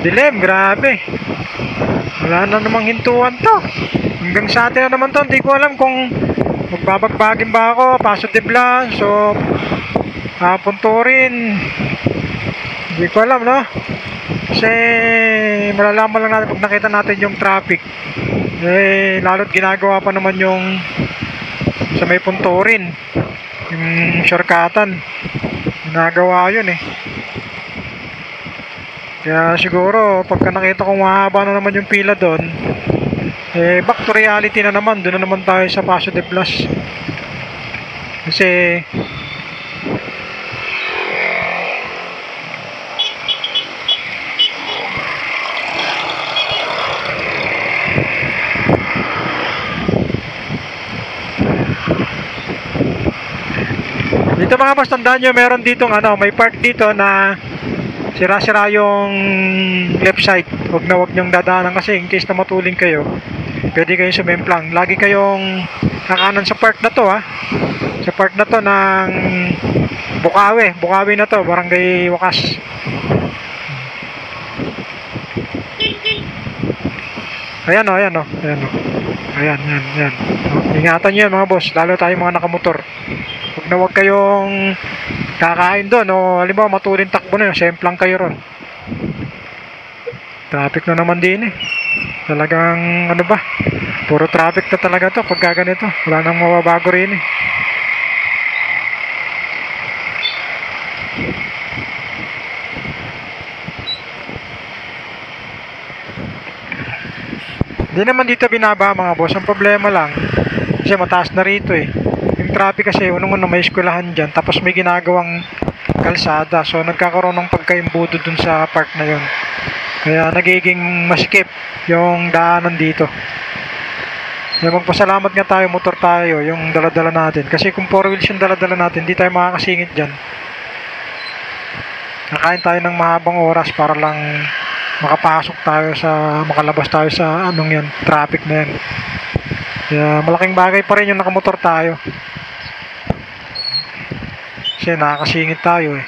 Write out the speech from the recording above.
Dilim, grabe. Wala na namang hintuan to. Hanggang sa atin na naman to. Hindi ko alam kung magbabagbagin ba ako, Paso de Blas, so Punturin. Hindi ko alam, no? Kasi malalaman lang natin pag nakita natin yung traffic. Eh, lalo't ginagawa pa naman yung sa may Punturin, yung shortcutan. Ginagawa yun eh. Kaya siguro pagka nakita kong mahaba na naman yung pila doon, eh back to reality na naman. Doon na naman tayo sa Paso de Blas. Kasi dito mga boss, tandaan nyo, meron ditong may part dito na sira-sira yung left side. Huwag nyong dadaanan kasi in case na matuling kayo, pwede kayong sumemplang. Lagi kayong kakanan sa part na to, ha. Sa part na to ng Bukawi na to, Barangay Wakas. Ayan o. Ayan. Ingatan nyo yan mga boss, lalo tayo mga nakamotor. Huwag kayong kakain doon o halimbawa matuling takbo na yun, semplang kayo ron. Traffic na naman din eh. Talagang puro traffic na talaga to pag ganito. Wala nang mababago rin eh. Hindi naman dito binaba mga boss. Ang problema lang kasi mataas na rito eh. Yung traffic kasi unang-una may eskwelahan dyan, tapos may ginagawang kalsada, so nagkakaroon ng pagkaimbudo dun sa part na yun, kaya nagiging masikip yung daanan dito. Kaya magpasalamat nga tayo, motor tayo, yung daladala natin, kasi kung 4 wheels yung daladala natin, hindi tayo makakasingit dyan. Nakain tayo ng mahabang oras para lang makalabas tayo sa traffic na yan. Kaya malaking bagay pa rin yung nakamotor tayo. Kasi nakakasingit tayo eh.